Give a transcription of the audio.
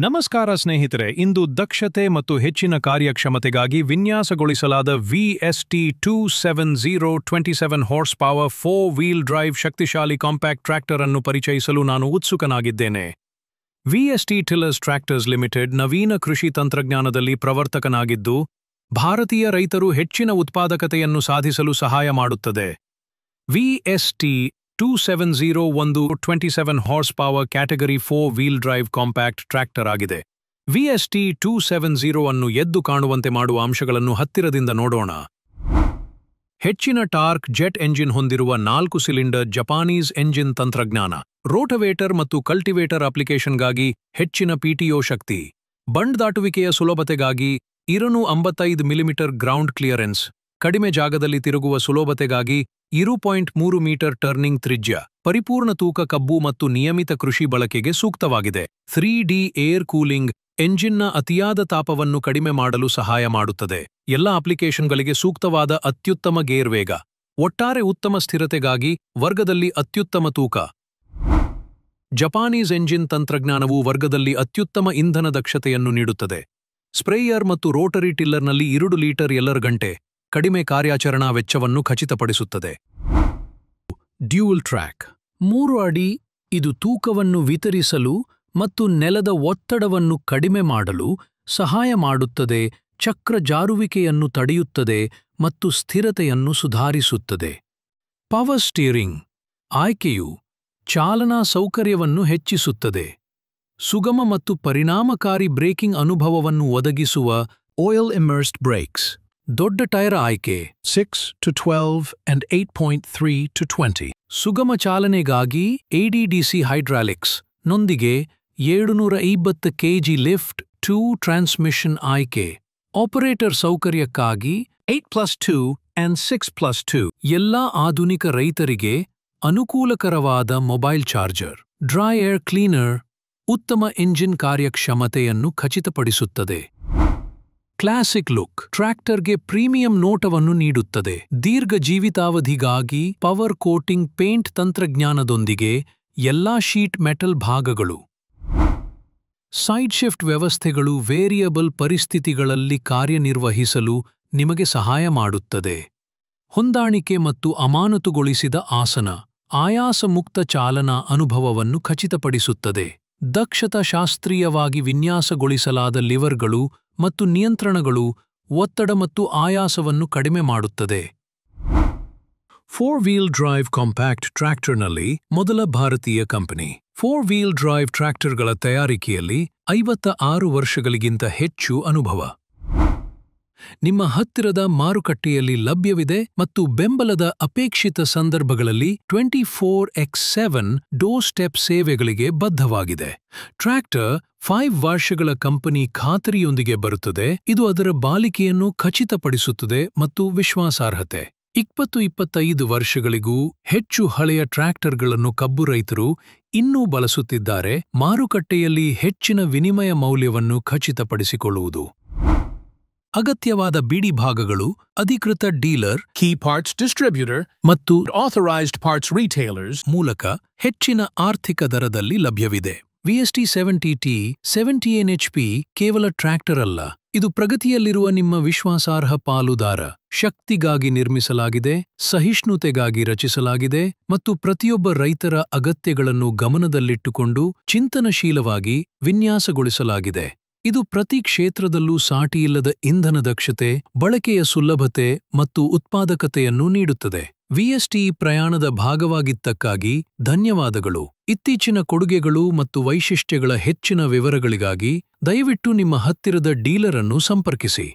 ನಮಸ್ಕಾರ ಸ್ನೇಹಿತರೆ, ಇಂದು ದಕ್ಷತೆ ಮತ್ತು ಹೆಚ್ಚಿನ ಕಾರ್ಯಕ್ಷಮತೆಗಾಗಿ ವಿನ್ಯಾಸಗೊಳಿಸಲಾದ VST27027 horse power 4 wheel drive ಶಕ್ತಿಶಾಲಿ ಕಾಂಪ್ಯಾಕ್ಟ್ ಟ್ರ್ಯಾಕ್ಟರ್ ಅನ್ನು ಪರಿಚಯಿಸಲು ನಾನು ಉತ್ಸುಕನಾಗಿದ್ದೇನೆ. VST ಟಿಲ್ಲರ್ಸ್ ಟ್ರ್ಯಾಕ್ಟರ್ಸ್ ಲಿಮಿಟೆಡ್ ನವೀನ ಕೃಷಿ ತಂತ್ರಜ್ಞಾನದಲ್ಲಿ ಪ್ರವರ್ತಕನಾಗಿದ್ದು, ಭಾರತೀಯ ರೈತರು ಹೆಚ್ಚಿನ ಉತ್ಪಾದಕತೆಯನ್ನು ಸಾಧಿಸಲು ಸಹಾಯ ಮಾಡುತ್ತದೆ. VST270 27 horse power category 4 wheel drive compact tractor ಆಗಿದೆ. VST270 ಅನ್ನು ಎದ್ದು ಕಾಣುವಂತೆ ಮಾಡುವ ಅಂಶಗಳನ್ನು ಹತ್ತಿರದಿಂದ ನೋಡೋಣ. ಹೆಚ್ಚಿನ ಟಾರ್ಕ್ ಜೆಟ್ ಎಂಜಿನ್ ಹೊಂದಿರುವ 4 ಸಿಲಿಂಡರ್ ಜಪಾನೀಸ್ ಎಂಜಿನ್ ತಂತ್ರಜ್ಞಾನ, ರೋಟವೇಟರ್ ಮತ್ತು ಕಲ್ಟಿವೇಟರ್ ಅಪ್ಲಿಕೇಶನ್ಗಾಗಿ ಹೆಚ್ಚಿನ PTO ಶಕ್ತಿ, ಬಂಡ್ ದಾಟುವಿಕೆಯ ಸುಲಭತೆಗಾಗಿ 255 ಮಿಲಿಮೀಟರ್ ಗ್ರೌಂಡ್ ಕ್ಲಿಯರೆನ್ಸ್, ಕಡಿಮೆ ಜಾಗದಲ್ಲಿ ತಿರುಗುವ ಸುಲಭತೆಗಾಗಿ 2.3 ಮೀಟರ್ ಟರ್ನಿಂಗ್ ತ್ರಿಜ್ಯ, ಪರಿಪೂರ್ಣ ತೂಕ ಕಬ್ಬು ಮತ್ತು ನಿಯಮಿತ ಕೃಷಿ ಬಳಕೆಗೆ ಸೂಕ್ತವಾಗಿದೆ. 3D ಏರ್ ಕೂಲಿಂಗ್ ಎಂಜಿನ್ನ ಅತಿಯಾದ ತಾಪವನ್ನು ಕಡಿಮೆ ಮಾಡಲು ಸಹಾಯ ಮಾಡುತ್ತದೆ. ಎಲ್ಲ ಅಪ್ಲಿಕೇಶನ್ಗಳಿಗೆ ಸೂಕ್ತವಾದ ಅತ್ಯುತ್ತಮ ಗೇರ್ ವೇಗ, ಒಟ್ಟಾರೆ ಉತ್ತಮ ಸ್ಥಿರತೆಗಾಗಿ ವರ್ಗದಲ್ಲಿ ಅತ್ಯುತ್ತಮ ತೂಕ. ಜಪಾನೀಸ್ ಎಂಜಿನ್ ತಂತ್ರಜ್ಞಾನವು ವರ್ಗದಲ್ಲಿ ಅತ್ಯುತ್ತಮ ಇಂಧನ ದಕ್ಷತೆಯನ್ನು ನೀಡುತ್ತದೆ. ಸ್ಪ್ರೇಯರ್ ಮತ್ತು ರೋಟರಿ ಟಿಲ್ಲರ್ನಲ್ಲಿ 2 ಲೀಟರ್ ಎಲ್ಲರ ಗಂಟೆ ಕಡಿಮೆ ಕಾರ್ಯಾಚರಣಾ ವೆಚ್ಚವನ್ನು ಖಚಿತಪಡಿಸುತ್ತದೆ. ಡ್ಯೂಯಲ್ ಟ್ರ್ಯಾಕ್ 3 ಅಡಿ, ಇದು ತೂಕವನ್ನು ವಿತರಿಸಲು ಮತ್ತು ನೆಲದ ಒತ್ತಡವನ್ನು ಕಡಿಮೆ ಮಾಡಲು ಸಹಾಯ ಮಾಡುತ್ತದೆ, ಚಕ್ರ ಜಾರುವಿಕೆಯನ್ನು ತಡೆಯುತ್ತದೆ ಮತ್ತು ಸ್ಥಿರತೆಯನ್ನು ಸುಧಾರಿಸುತ್ತದೆ. ಪವರ್ ಸ್ಟೀರಿಂಗ್ ಆಯ್ಕೆಯು ಚಾಲನಾ ಸೌಕರ್ಯವನ್ನು ಹೆಚ್ಚಿಸುತ್ತದೆ. ಸುಗಮ ಮತ್ತು ಪರಿಣಾಮಕಾರಿ ಬ್ರೇಕಿಂಗ್ ಅನುಭವವನ್ನು ಒದಗಿಸುವ ಆಯಿಲ್ ಇಮರ್ಸ್ಡ್ ಬ್ರೇಕ್ಸ್. ದೊಡ್ಡ ಟೈರ್ ಆಯ್ಕೆ 6 to 12 and 8.3 to 20. ಸುಗಮ ಚಾಲನೆಗಾಗಿ ADDC ಹೈಡ್ರಾಲಿಕ್ಸ್ ನೊಂದಿಗೆ 750 kg ಲಿಫ್ಟ್ 2 ಟ್ರಾನ್ಸ್ಮಿಷನ್ ಆಯ್ಕೆ. ಆಪರೇಟರ್ ಸೌಕರ್ಯಕ್ಕಾಗಿ 8+2 and 6+2. ಎಲ್ಲಾ ಆಧುನಿಕ ರೈತರಿಗೆ ಅನುಕೂಲಕರವಾದ mobile charger. Dry air cleaner ಉತ್ತಮ ಇಂಜಿನ್ ಕಾರ್ಯಕ್ಷಮತೆಯನ್ನು ಖಚಿತಪಡಿಸುತ್ತದೆ. ಕ್ಲಾಸಿಕ್ ಲುಕ್ ಟ್ರ್ಯಾಕ್ಟರ್ಗೆ ಪ್ರೀಮಿಯಂ ನೋಟವನ್ನು ನೀಡುತ್ತದೆ. ದೀರ್ಘ ಜೀವಿತಾವಧಿಗಾಗಿ ಪವರ್ ಕೋಟಿಂಗ್ ಪೇಂಟ್ ತಂತ್ರಜ್ಞಾನದೊಂದಿಗೆ ಎಲ್ಲಾ ಶೀಟ್ ಮೆಟಲ್ ಭಾಗಗಳು. ಸೈಡ್ ಶಿಫ್ಟ್ ವ್ಯವಸ್ಥೆಗಳು ವೇರಿಯಬಲ್ ಪರಿಸ್ಥಿತಿಗಳಲ್ಲಿ ಕಾರ್ಯನಿರ್ವಹಿಸಲು ನಿಮಗೆ ಸಹಾಯ ಮಾಡುತ್ತದೆ. ಹೊಂದಾಣಿಕೆ ಮತ್ತು ಅಮಾನತುಗೊಳಿಸಿದ ಆಸನ ಆಯಾಸ ಮುಕ್ತ ಚಾಲನಾ ಅನುಭವವನ್ನು ಖಚಿತಪಡಿಸುತ್ತದೆ. ದಕ್ಷತಾ ಶಾಸ್ತ್ರೀಯವಾಗಿ ವಿನ್ಯಾಸಗೊಳಿಸಲಾದ ಲಿವರ್ಗಳು ಮತ್ತು ನಿಯಂತ್ರಣಗಳು ಒತ್ತಡ ಮತ್ತು ಆಯಾಸವನ್ನು ಕಡಿಮೆ ಮಾಡುತ್ತದೆ. 4 ವೀಲ್ ಡ್ರೈವ್ ಕಾಂಪ್ಯಾಕ್ಟ್ ಟ್ರ್ಯಾಕ್ಟರ್ನಲ್ಲಿ ಮೊದಲ ಭಾರತೀಯ ಕಂಪನಿ. 4 ವೀಲ್ ಡ್ರೈವ್ ಟ್ರ್ಯಾಕ್ಟರ್ಗಳ ತಯಾರಿಕೆಯಲ್ಲಿ 56 ವರ್ಷಗಳಿಗಿಂತ ಹೆಚ್ಚು ಅನುಭವ. ನಿಮ್ಮ ಹತ್ತಿರದ ಮಾರುಕಟ್ಟೆಯಲ್ಲಿ ಲಭ್ಯವಿದೆ ಮತ್ತು ಬೆಂಬಲದ ಅಪೇಕ್ಷಿತ ಸಂದರ್ಭಗಳಲ್ಲಿ 24x7 ಡೋರ್ ಸ್ಟೆಪ್ ಸೇವೆಗಳಿಗೆ ಬದ್ಧವಾಗಿದೆ. ಟ್ರ್ಯಾಕ್ಟರ್ 5 ವರ್ಷಗಳ ಕಂಪನಿ ಖಾತರಿಯೊಂದಿಗೆ ಬರುತ್ತದೆ. ಇದು ಅದರ ಬಾಳಿಕೆಯನ್ನು ಖಚಿತಪಡಿಸುತ್ತದೆ ಮತ್ತು ವಿಶ್ವಾಸಾರ್ಹತೆ. 20-25 ವರ್ಷಗಳಿಗೂ ಹೆಚ್ಚು ಹಳೆಯ ಟ್ರ್ಯಾಕ್ಟರ್ಗಳನ್ನು ಕಬ್ಬು ರೈತರು ಇನ್ನೂ ಬಳಸುತ್ತಿದ್ದಾರೆ. ಮಾರುಕಟ್ಟೆಯಲ್ಲಿ ಹೆಚ್ಚಿನ ವಿನಿಮಯ ಮೌಲ್ಯವನ್ನು ಖಚಿತಪಡಿಸಿಕೊಳ್ಳುವುದು. ಅಗತ್ಯವಾದ ಬಿಡಿ ಭಾಗಗಳು ಅಧಿಕೃತ ಡೀಲರ್, key parts distributor ಮತ್ತು authorized parts retailers ಮೂಲಕ ಹೆಚ್ಚಿನ ಆರ್ಥಿಕ ದರದಲ್ಲಿ ಲಭ್ಯವಿದೆ. VST70T 70 NHP ಕೇವಲ ಟ್ರ್ಯಾಕ್ಟರ್ ಅಲ್ಲ, ಇದು ಪ್ರಗತಿಯಲ್ಲಿರುವ ನಿಮ್ಮ ವಿಶ್ವಾಸಾರ್ಹ ಪಾಲುದಾರ. ಶಕ್ತಿಗಾಗಿ ನಿರ್ಮಿಸಲಾಗಿದೆ, ಸಹಿಷ್ಣುತೆಗಾಗಿ ರಚಿಸಲಾಗಿದೆ ಮತ್ತು ಪ್ರತಿಯೊಬ್ಬ ರೈತರ ಅಗತ್ಯಗಳನ್ನು ಗಮನದಲ್ಲಿಟ್ಟುಕೊಂಡು ಚಿಂತನಶೀಲವಾಗಿ ವಿನ್ಯಾಸಗೊಳಿಸಲಾಗಿದೆ. ಇದು ಪ್ರತಿ ಕ್ಷೇತ್ರದಲ್ಲೂ ಸಾಟಿಯಿಲ್ಲದ ಇಂಧನ ದಕ್ಷತೆ, ಬಳಕೆಯ ಸುಲಭತೆ ಮತ್ತು ಉತ್ಪಾದಕತೆಯನ್ನು ನೀಡುತ್ತದೆ. VST ಪ್ರಯಾಣದ ಭಾಗವಾಗಿದ್ದಕ್ಕಾಗಿ ಧನ್ಯವಾದಗಳು. ಇತ್ತೀಚಿನ ಕೊಡುಗೆಗಳು ಮತ್ತು ವೈಶಿಷ್ಟ್ಯಗಳ ಹೆಚ್ಚಿನ ವಿವರಗಳಿಗಾಗಿ ದಯವಿಟ್ಟು ನಿಮ್ಮ ಹತ್ತಿರದ ಡೀಲರ್ ಅನ್ನು ಸಂಪರ್ಕಿಸಿ.